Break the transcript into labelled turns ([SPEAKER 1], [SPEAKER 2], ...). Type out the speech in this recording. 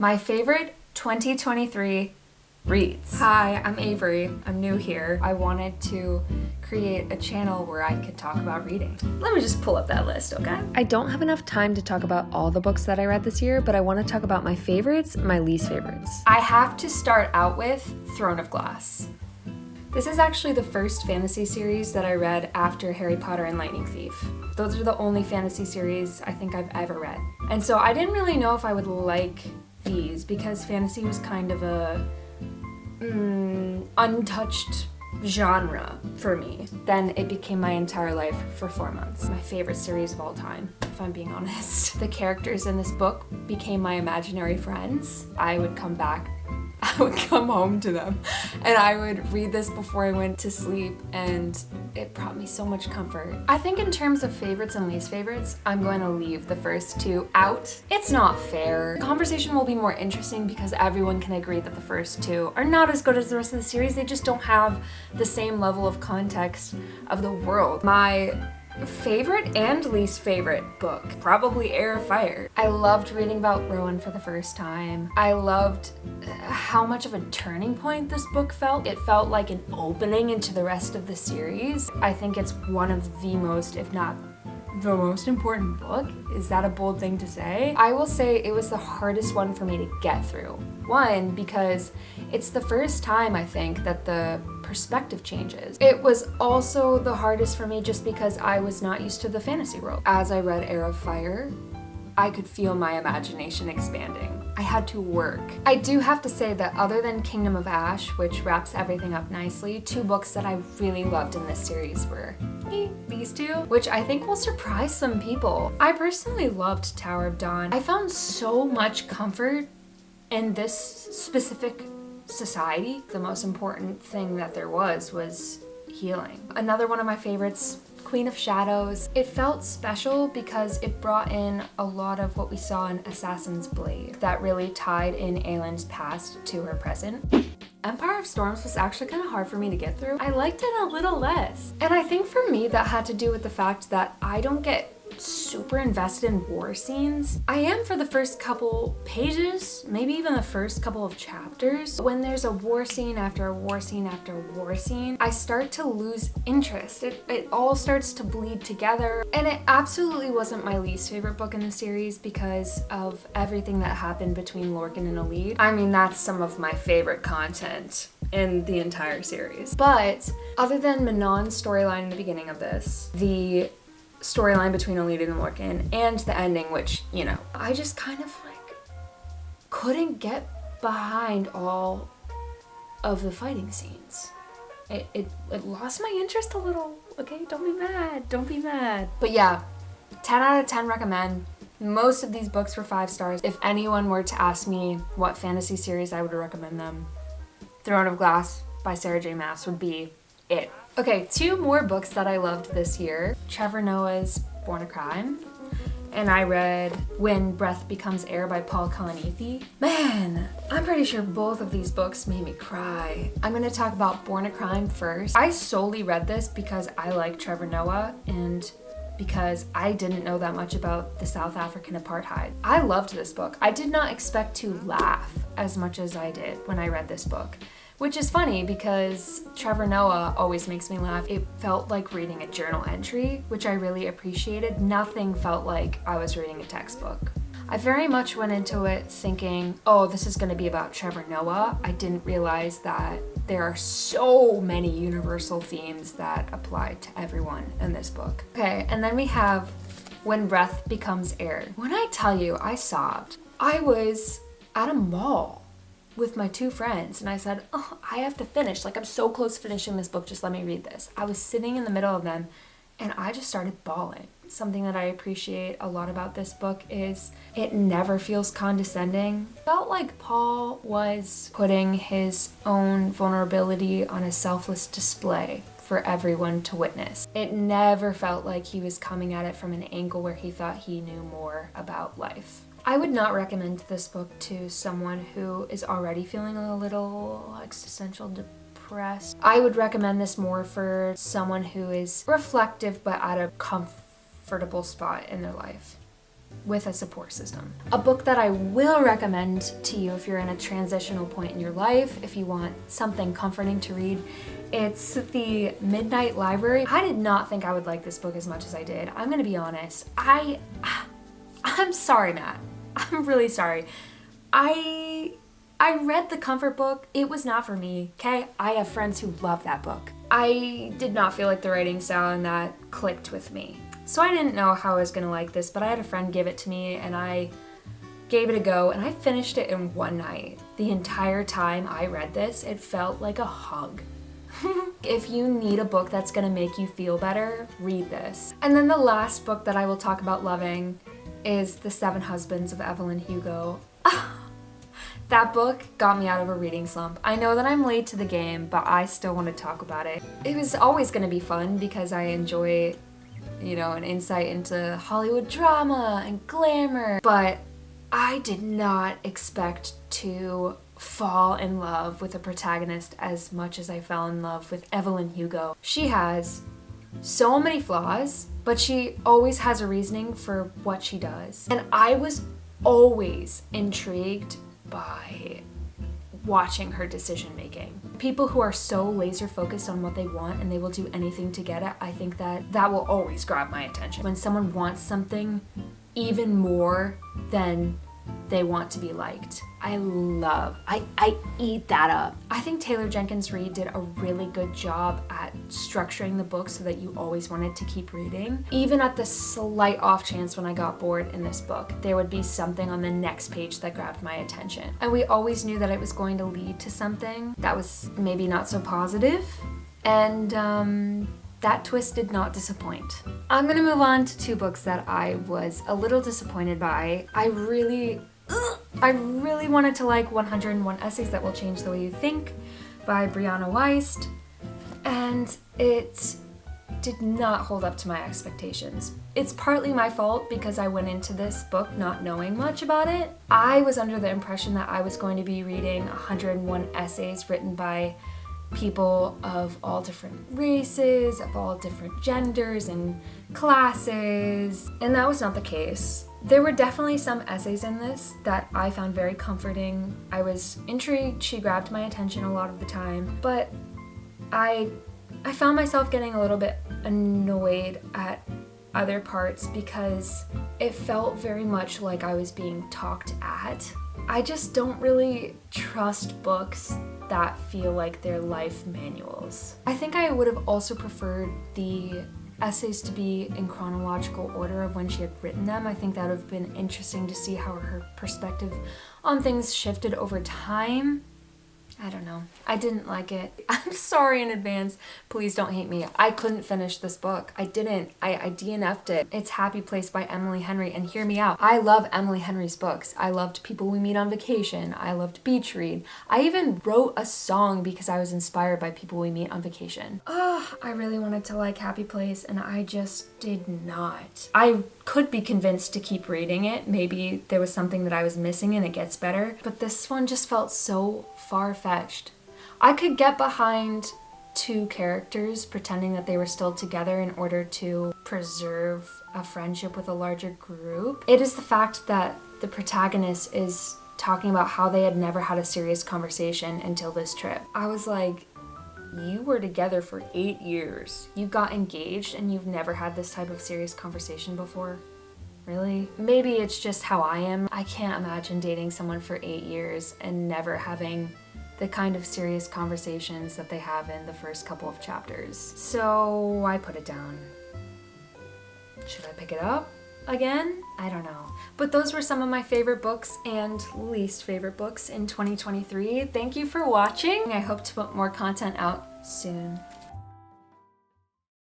[SPEAKER 1] My favorite 2023 reads. Hi, I'm Avery. I'm new here. I wanted to create a channel where I could talk about reading. Let me just pull up that list, okay? I don't have enough time to talk about all the books that I read this year, but I want to talk about my favorites, my least favorites. I have to start out with Throne of Glass. This is actually the first fantasy series that I read after Harry Potter and Lightning Thief. Those are the only fantasy series I think I've ever read. And so I didn't really know if I would like these because fantasy was kind of a untouched genre for me. Then it became my entire life for 4 months. My favorite series of all time, if I'm being honest. The characters in this book became my imaginary friends. I would come home to them and I would read this before I went to sleep, and it brought me so much comfort. I think in terms of favorites and least favorites, I'm going to leave the first two out. It's not fair. The conversation will be more interesting because everyone can agree that the first two are not as good as the rest of the series. They just don't have the same level of context of the world. My favorite and least favorite book, probably Heir, Fire. I loved reading about Rowan for the first time. I loved how much of a turning point this book felt. It felt like an opening into the rest of the series. I think it's one of the most, if not the most important book. Is that a bold thing to say? I will say it was the hardest one for me to get through. One, because it's the first time I think that the perspective changes. It was also the hardest for me just because I was not used to the fantasy world. As I read Heir of Fire, I could feel my imagination expanding. I had to work. I do have to say that other than Kingdom of Ash, which wraps everything up nicely, two books that I really loved in this series were these two, which I think will surprise some people. I personally loved Tower of Dawn. I found so much comfort in this specific society. The most important thing that there was healing. Another one of my favorites, Queen of Shadows. It felt special because it brought in a lot of what we saw in Assassin's Blade that really tied in Aelin's past to her present. Empire of Storms was actually kind of hard for me to get through. I liked it a little less. And I think for me that had to do with the fact that I don't get super invested in war scenes. I am for the first couple pages, maybe even the first couple of chapters. When there's a war scene after a war scene after a war scene, I start to lose interest. It all starts to bleed together. And it absolutely wasn't my least favorite book in the series because of everything that happened between Lorcan and Elide. I mean, that's some of my favorite content in the entire series. But other than Manon's storyline in the beginning of this, the storyline between Elide and Lorcan, and the ending, which, you know, I just kind of couldn't get behind all of the fighting scenes. It lost my interest a little, okay? Don't be mad. But yeah, 10 out of 10 recommend. Most of these books were 5 stars. If anyone were to ask me what fantasy series I would recommend them, Throne of Glass by Sarah J. Maas would be it. Okay, 2 more books that I loved this year. Trevor Noah's Born a Crime, and I read When Breath Becomes Air by Paul Kalanithi. Man, I'm pretty sure both of these books made me cry. I'm gonna talk about Born a Crime first. I solely read this because I like Trevor Noah and because I didn't know that much about the South African apartheid. I loved this book. I did not expect to laugh as much as I did when I read this book. Which is funny because Trevor Noah always makes me laugh. It felt like reading a journal entry, which I really appreciated. Nothing felt like I was reading a textbook. I very much went into it thinking, oh, this is gonna be about Trevor Noah. I didn't realize that there are so many universal themes that apply to everyone in this book. Okay, and then we have When Breath Becomes Air. When I tell you I sobbed, I was at a mall with my 2 friends and I said, oh, I have to finish. I'm so close to finishing this book, just let me read this. I was sitting in the middle of them and I just started bawling. Something that I appreciate a lot about this book is it never feels condescending. It felt like Paul was putting his own vulnerability on a selfless display for everyone to witness. It never felt like he was coming at it from an angle where he thought he knew more about life. I would not recommend this book to someone who is already feeling a little existential depressed. I would recommend this more for someone who is reflective but at a comfortable spot in their life. with a support system. A book that I will recommend to you if you're in a transitional point in your life, if you want something comforting to read, it's The Midnight Library. I did not think I would like this book as much as I did. I'm gonna be honest. I'm sorry, Matt. I'm really sorry. I read the comfort book. It was not for me, okay? I have friends who love that book. I did not feel like the writing style in that clicked with me. So I didn't know how I was gonna like this, but I had a friend give it to me and I gave it a go and I finished it in one night. The entire time I read this, it felt like a hug. If you need a book that's gonna make you feel better, read this. And then the last book that I will talk about loving is The Seven Husbands of Evelyn Hugo. That book got me out of a reading slump. I know that I'm late to the game, but I still want to talk about it. It was always gonna be fun because I enjoy, an insight into Hollywood drama and glamour, but I did not expect to fall in love with a protagonist as much as I fell in love with Evelyn Hugo. She has so many flaws, but she always has a reasoning for what she does. And I was always intrigued by watching her decision making. People who are so laser focused on what they want and they will do anything to get it, I think that will always grab my attention. When someone wants something even more than they want to be liked. I eat that up. I think Taylor Jenkins Reid did a really good job at structuring the book so that you always wanted to keep reading. Even at the slight off chance when I got bored in this book, there would be something on the next page that grabbed my attention. And we always knew that it was going to lead to something that was maybe not so positive. And that twist did not disappoint. I'm gonna move on to two books that I was a little disappointed by. I really wanted to like 101 Essays That Will Change the Way You Think by Brianna Wiest, and it did not hold up to my expectations. It's partly my fault because I went into this book not knowing much about it. I was under the impression that I was going to be reading 101 essays written by people of all different races, of all different genders and classes, and that was not the case. There were definitely some essays in this that I found very comforting. I was intrigued, she grabbed my attention a lot of the time, but I found myself getting a little bit annoyed at other parts because it felt very much like I was being talked at. I just don't really trust books that feel like they're life manuals. I think I would have also preferred the essays to be in chronological order of when she had written them. I think that would have been interesting to see how her perspective on things shifted over time. I don't know. I didn't like it. I'm sorry in advance. Please don't hate me. I couldn't finish this book. I didn't. I DNF'd it. It's Happy Place by Emily Henry, and hear me out. I love Emily Henry's books. I loved People We Meet on Vacation. I loved Beach Read. I even wrote a song because I was inspired by People We Meet on Vacation. I really wanted to like Happy Place, and I just did not. I could be convinced to keep reading it. Maybe there was something that I was missing and it gets better, but this one just felt so far-fetched. I could get behind two characters pretending that they were still together in order to preserve a friendship with a larger group. It is the fact that the protagonist is talking about how they had never had a serious conversation until this trip. I was like, you were together for 8 years. You got engaged and you've never had this type of serious conversation before? Really? Maybe it's just how I am. I can't imagine dating someone for 8 years and never having the kind of serious conversations that they have in the first couple of chapters. So I put it down. Should I pick it up again? I don't know. But those were some of my favorite books and least favorite books in 2023. Thank you for watching. I hope to put more content out soon.